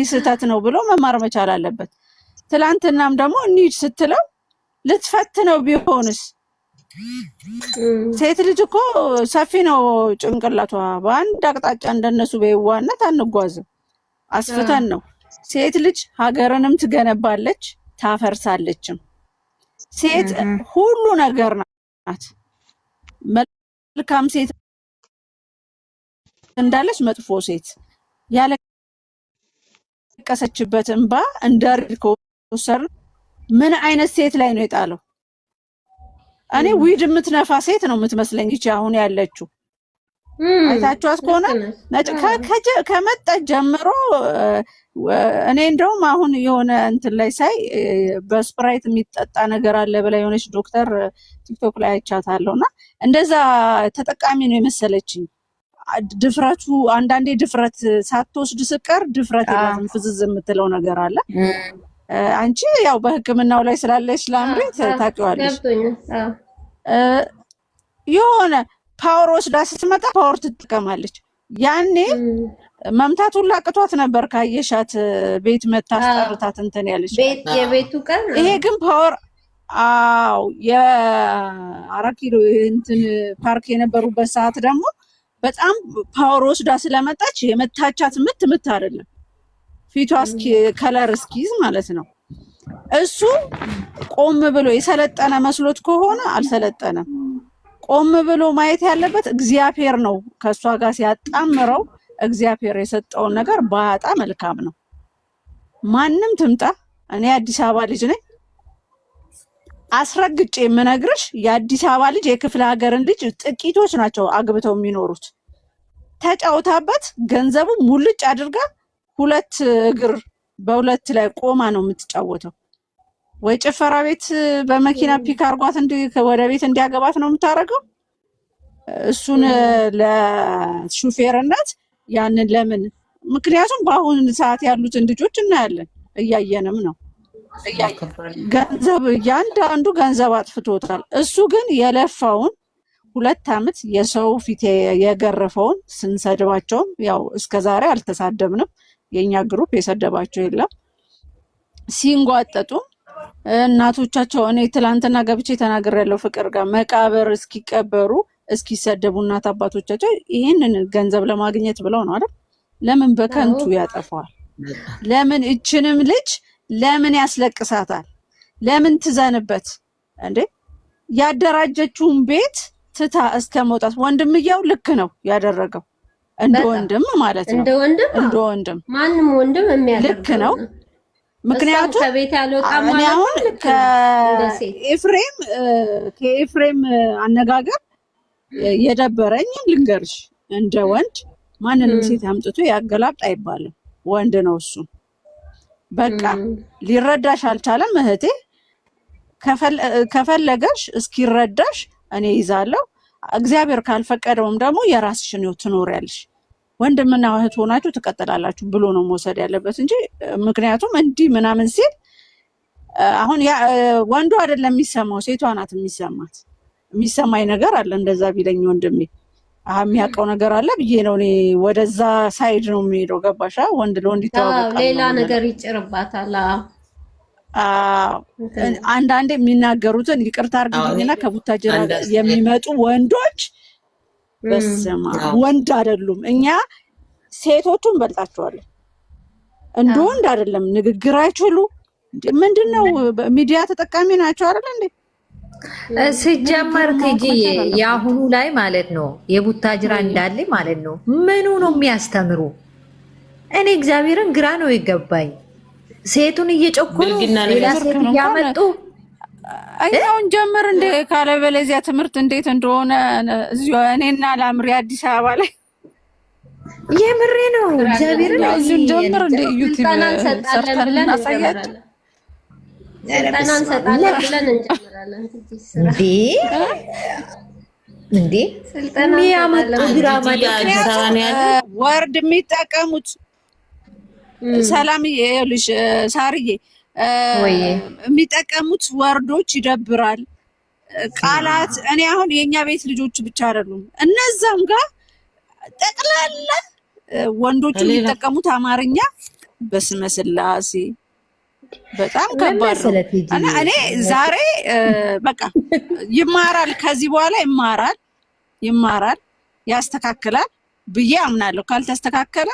ስህተት ነው ብሎ መማር መቻል አለበት። ትላንትናም ደግሞ እንሂድ ስትለው ልትፈትነው ቢሆንስ? ሴት ልጅ እኮ ሰፊ ነው ጭንቅላቷ። በአንድ አቅጣጫ እንደነሱ በየዋነት አንጓዝም። አስፍተን ነው። ሴት ልጅ ሀገርንም ትገነባለች ታፈርሳለችም። ሴት ሁሉ ነገር ናት። መልካም ሴት እንዳለች መጥፎ ሴት ያለቀሰችበት እንባ እንደርኮሰር ምን አይነት ሴት ላይ ነው የጣለው? እኔ ዊድ የምትነፋ ሴት ነው የምትመስለኝ እቺ አሁን ያለችው። አይታችኋት ከሆነ ከመጣች ጀምሮ እኔ እንደውም አሁን የሆነ እንትን ላይ ሳይ በስፕራይት የሚጠጣ ነገር አለ ብላ የሆነች ዶክተር ቲክቶክ ላይ አይቻታለሁና እንደዛ ተጠቃሚ ነው የመሰለችኝ። ድፍረቱ አንዳንዴ ድፍረት ሳትወስድ ስቀር ድፍረት የላትም ፍዝዝ የምትለው ነገር አለ። አንቺ ያው በሕክምናው ላይ ስላለሽ ላምሪት ታውቂዋለሽ። የሆነ ፓወር ወስዳ ስትመጣ ፓወር ትጠቀማለች። ያኔ መምታቱን ላቅቷት ነበር ካየሻት ቤት መታ አስጠርታት እንትን ያለች የቤቱ ቀን። ይሄ ግን ፓወር የ4 ኪሎ እንትን ፓርክ የነበሩበት ሰዓት ደግሞ በጣም ፓወር ወስዳ ስለመጣች የመታቻት ምት አይደለም ፊቷ እስኪ ከለር እስኪዝ ማለት ነው። እሱ ቆም ብሎ የሰለጠነ መስሎት ከሆነ አልሰለጠነም። ቆም ብሎ ማየት ያለበት እግዚአብሔር ነው። ከሷ ጋር ሲያጣምረው እግዚአብሔር የሰጠውን ነገር ባያጣ መልካም ነው። ማንም ትምጣ፣ እኔ አዲስ አበባ ልጅ ነኝ። አስረግጬ የምነግርሽ የአዲስ አበባ ልጅ የክፍለ ሀገርን ልጅ ጥቂቶች ናቸው አግብተው የሚኖሩት። ተጫውታበት ገንዘቡ ሙልጭ አድርጋ 2 እግር በ2 ላይ ቆማ ነው የምትጫወተው። ወይ ጭፈራ ቤት በመኪና ፒክ አርጓት ወደ ቤት እንዲያገባት ነው የምታረገው። እሱን ለሹፌርነት ያንን ለምን? ምክንያቱም በአሁን ሰዓት ያሉትን ልጆች እናያለን እያየንም ነው። ገንዘብ እያንዳንዱ ገንዘብ አጥፍቶታል። እሱ ግን የለፋውን 2 ዓመት የሰው ፊት የገረፈውን ስንሰድባቸውም ያው እስከዛሬ አልተሳደብንም። የኛ ግሩፕ የሰደባቸው የለም። ሲንጓጠጡ እናቶቻቸው እኔ ትላንትና ገብቼ ተናግሬያለሁ። ፍቅር ጋር መቃብር እስኪቀበሩ እስኪሰደቡ እናት አባቶቻቸው ይሄንን ገንዘብ ለማግኘት ብለው ነው አይደል? ለምን በከንቱ ያጠፋዋል? ለምን እችንም ልጅ ለምን ያስለቅሳታል? ለምን ትዘንበት እንዴ? ያደራጀችውን ቤት ትታ እስከ መውጣት ወንድምየው ልክ ነው ያደረገው። እንደ ወንድም ማለት ነው። እንደ ወንድም ማንም ወንድም የሚያደርግ ልክ ነው። ምክንያቱም ከቤት ያልወጣም ማለት ነው። ከኤፍሬም አነጋገር የደበረኝ ልንገርሽ፣ እንደ ወንድ ማንንም ሴት አምጥቶ ያገላብጥ አይባልም። ወንድ ነው እሱ። በቃ ሊረዳሽ አልቻለም እህቴ። ከፈለገሽ እስኪረዳሽ እኔ ይዛለሁ። እግዚአብሔር ካልፈቀደውም ደግሞ የራስሽን ነው ትኖሪያለሽ። ወንድምና እህት ሆናችሁ ትቀጥላላችሁ ብሎ ነው መውሰድ ያለበት እንጂ ምክንያቱም እንዲህ ምናምን ሲል አሁን ወንዱ አይደለም የሚሰማው፣ ሴቷ ናት የሚሰማት። የሚሰማኝ ነገር አለ እንደዛ ቢለኝ ወንድሜ የሚያውቀው ነገር አለ ብዬ ነው እኔ ወደዛ ሳይድ ነው የሚሄደው። ገባሻ? ወንድ ለወንድ ይተዋወቃል፣ ሌላ ነገር ይጭርባታል። አንዳንዴ የሚናገሩትን ይቅርታ አድርግልኝና ከቡታጅራ የሚመጡ ወንዶች በስማ ወንድ አይደሉም። እኛ ሴቶቹን በልጣቸዋለን። እንደ ወንድ አይደለም። ንግግር አይችሉ ምንድነው? ሚዲያ ተጠቃሚ ናቸው አይደል እንዴ? ሲጀመር ትጂ የአሁኑ ላይ ማለት ነው የቡታጅራ እንዳለ ማለት ነው ምኑ ነው የሚያስተምሩ? እኔ እግዚአብሔርን ግራ ነው ይገባኝ። ሴቱን እየጨኮኑ ሌላ ሴት እያመጡ አሁን ጀምር እንደ ካለ በለዚያ ትምህርት እንዴት እንደሆነ እዚሁ እኔና ላምሪ አዲስ አበባ ላይ የምሬ ነው እግዚአብሔርን እዚሁ ጀምር እንደ ዩቲዩብ ሰርተን እናሳያለን። ስልጠናን ሰጣለን ብለን እንጀምራለን። እንዴ የሚያመጡ ድራማ ወርድ የሚጠቀሙት ሰላምዬ ይኸውልሽ ሳርዬ የሚጠቀሙት ወርዶች ይደብራል። ቃላት እኔ አሁን የኛ ቤት ልጆች ብቻ አይደሉም እነዛም ጋር ጠቅላላ ወንዶቹ የሚጠቀሙት አማርኛ በስመ ስላሴ በጣም ከባድ ነው። እና እኔ ዛሬ በቃ ይማራል፣ ከዚህ በኋላ ይማራል ያስተካክላል ብዬ አምናለሁ። ካልተስተካከለ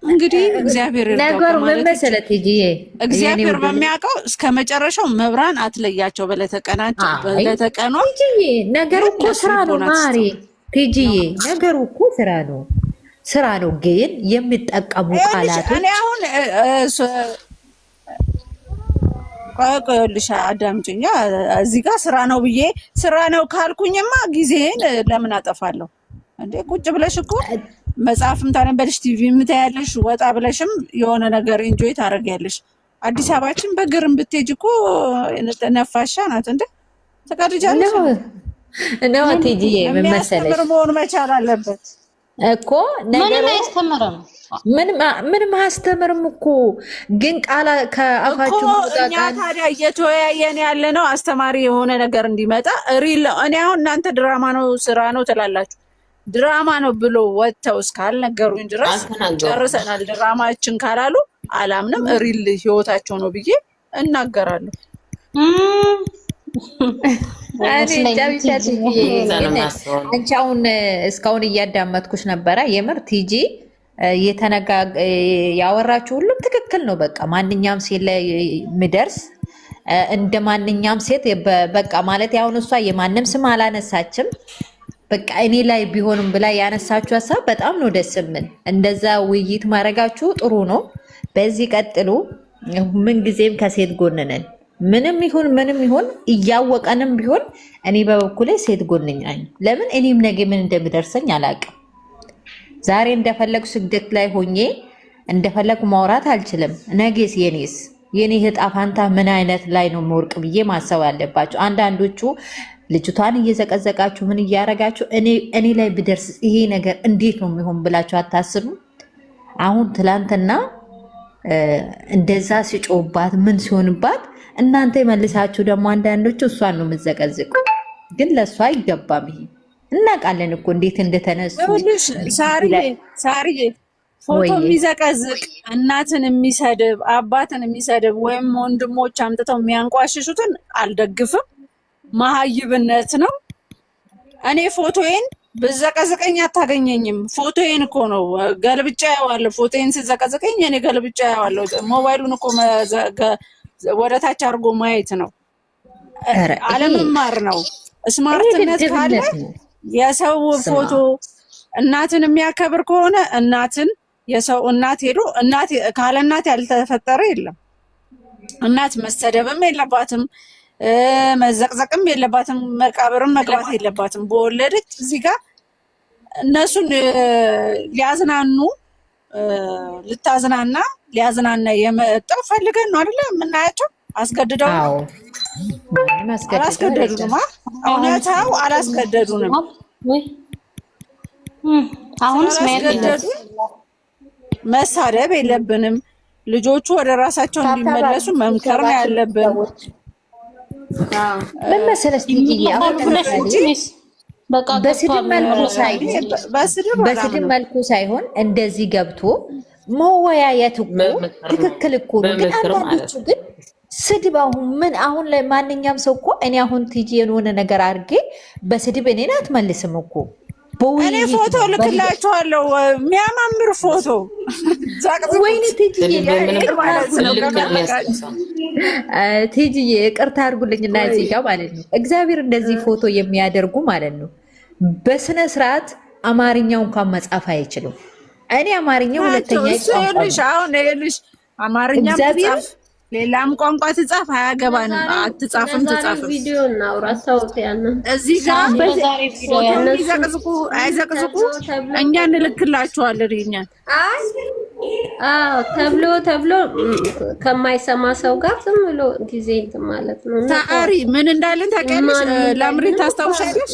እንግዲህ እግዚአብሔር ይርዳው። ነገሩ ምን መሰለህ ቲጂዬ፣ እግዚአብሔር በሚያውቀው እስከ መጨረሻው መብራን አትለያቸው። በለተቀናቸው በለተቀኗ ቲጂዬ፣ ነገሩ እኮ ስራ ነው ማሪ። ቲጂዬ፣ ነገሩ እኮ ስራ ነው፣ ግን የሚጠቀሙ ቃላቶች እኔ አሁን ቆይልሽ አዳምጪኝ። እዚህ ጋር ስራ ነው ብዬ ስራ ነው ካልኩኝማ ጊዜን ለምን አጠፋለሁ እንዴ? ቁጭ ብለሽ እኮ መጽሐፍም ታነበልሽ፣ ቲቪም ታያለሽ፣ ወጣ ብለሽም የሆነ ነገር ኢንጆይ ታደርጊያለሽ። አዲስ አበባችን በግርም ብትሄጂ እኮ ነፋሻ ናት እንዴ? ተቀርጃለሽ ነው ቲጂዬ። ምን መሰለሽ መሆን መቻል አለበት እኮ ነገሩ ምንም አያስተምርም እኮ ግን ቃላ ከአፋችሁ እኛ ታዲያ እየተወያየን ያለ ነው አስተማሪ የሆነ ነገር እንዲመጣ ሪል። እኔ አሁን እናንተ ድራማ ነው ስራ ነው ትላላችሁ። ድራማ ነው ብሎ ወጥተው እስካልነገሩኝ ድረስ ጨርሰናል። ድራማችን ካላሉ አላምንም። ሪል ህይወታቸው ነው ብዬ እናገራለሁ። አንቺ አሁን እስካሁን እያዳመጥኩሽ ነበረ። የምር ቲጂ ያወራችሁ ሁሉም ትክክል ነው። በቃ ማንኛውም ሴት ላይ የሚደርስ እንደ ማንኛውም ሴት በቃ ማለት አሁን እሷ የማንም ስም አላነሳችም። በቃ እኔ ላይ ቢሆንም ብላ ያነሳችሁ ሀሳብ በጣም ነው ደስ የምን። እንደዛ ውይይት ማድረጋችሁ ጥሩ ነው። በዚህ ቀጥሉ። ምን ጊዜም ከሴት ጎን ነን። ምንም ይሁን እያወቀንም ቢሆን እኔ በበኩሌ ሴት ጎን ነኝ። ለምን እኔም ነገ ምን እንደምደርሰኝ አላውቅም። ዛሬ እንደፈለጉ ስግደት ላይ ሆኜ እንደፈለጉ ማውራት አልችልም። ነገስ የኔ ዕጣ ፋንታ ምን አይነት ላይ ነው የምወርቅ ብዬ ማሰብ አለባቸው። አንዳንዶቹ ልጅቷን እየዘቀዘቃችሁ ምን እያረጋችሁ እኔ ላይ ብደርስ ይሄ ነገር እንዴት ነው የሚሆን ብላችሁ አታስቡ። አሁን ትላንትና እንደዛ ሲጮባት ምን ሲሆንባት እናንተ መልሳችሁ ደግሞ አንዳንዶቹ እሷን ነው የምትዘቀዝቁ። ግን ለእሷ አይገባም። ይሄ እናውቃለን እኮ እንዴት እንደተነሱ። ሳርዬ ፎቶ የሚዘቀዝቅ እናትን የሚሰድብ አባትን የሚሰድብ ወይም ወንድሞች አምጥተው የሚያንቋሽሹትን አልደግፍም። መሀይብነት ነው። እኔ ፎቶዬን ብዘቀዝቀኝ አታገኘኝም። ፎቶዬን እኮ ነው ገልብጫ ያዋለሁ። ፎቶዬን ስዘቀዝቀኝ እኔ ገልብጫ ያዋለሁ። ሞባይሉን እኮ ወደ ታች አድርጎ ማየት ነው። አለመማር ነው። ስማርትነት ካለ የሰው ፎቶ እናትን የሚያከብር ከሆነ እናትን የሰው እናት ሄዶ እናት ካለ እናት ያልተፈጠረ የለም። እናት መሰደብም የለባትም፣ መዘቅዘቅም የለባትም፣ መቃብርም መግባት የለባትም። በወለደች እዚህ ጋር እነሱን ሊያዝናኑ ልታዝናና ሊያዝናና የመጣው ፈልገን ነው አይደለ? የምናያቸው አስገድደው አላስገደዱንም። እውነታው አላስገደዱንም። አሁንስ መሳደብ የለብንም። ልጆቹ ወደ ራሳቸው እንዲመለሱ መምከር ነው ያለብን። ምን መሰለሽ በስድብ መልኩ ሳይሆን እንደዚህ ገብቶ መወያየት እኮ ትክክል እኮ ነው። ግን አንዳንዶቹ ግን ስድብ አሁን ላይ ማንኛውም ሰው እኮ እኔ አሁን ቲጂ የሆነ ነገር አድርጌ በስድብ እኔን አትመልስም እኮ። እኔ ፎቶ ልክላችኋለሁ፣ የሚያማምር ፎቶ። ወይኔ ቲጂዬ ይቅርታ አድርጉልኝና እዚህ ጋር ማለት ነው እግዚአብሔር እንደዚህ ፎቶ የሚያደርጉ ማለት ነው በስነ ስርዓት አማርኛው እንኳን መጻፍ አይችሉም። እኔ አማርኛ ሁለተኛ ይጻፋል። አሁን ይልሽ አማርኛ ትጻፍ ሌላም ቋንቋ ትጻፍ አያገባንም። አትጻፍም ትጻፍ ቪዲዮ ነው ራሳውት ያነ እዚህ ጋር በዛሬ ቪዲዮ ያነሱ አይዘቅዝቁ እኛ እንልክላችኋለን። እኛን ተብሎ ከማይሰማ ሰው ጋር ዝም ብሎ ጊዜ እንትን ማለት ነው። ታሪ ምን እንዳለን ታውቂያለሽ? ለምሪት ታስታውሻለሽ?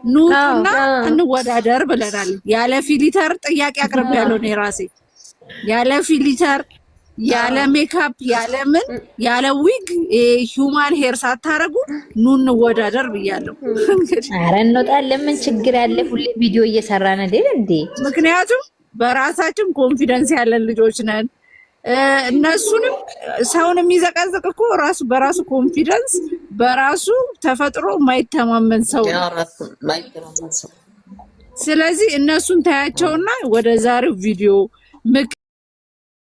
ኑና እንወዳደር ብለናል። ያለ ፊልተር ጥያቄ አቅርቤያለሁ እኔ ራሴ ያለ ፊልተር ያለ ሜካፕ ያለ ምን ያለ ዊግ ሂውማን ሄር ሳታረጉ ኑ እንወዳደር ብያለሁ። ኧረ እንወጣለን፣ ምን ችግር አለ? ሁሌ ቪዲዮ እየሰራን አይደል እንዴ? ምክንያቱም በራሳችን ኮንፊደንስ ያለን ልጆች ነን። እነሱንም ሰውን የሚዘቀዝቅ እኮ ራሱ በራሱ ኮንፊደንስ በራሱ ተፈጥሮ የማይተማመን ሰው። ስለዚህ እነሱን ታያቸውና ወደ ዛሬው ቪዲዮ ምክር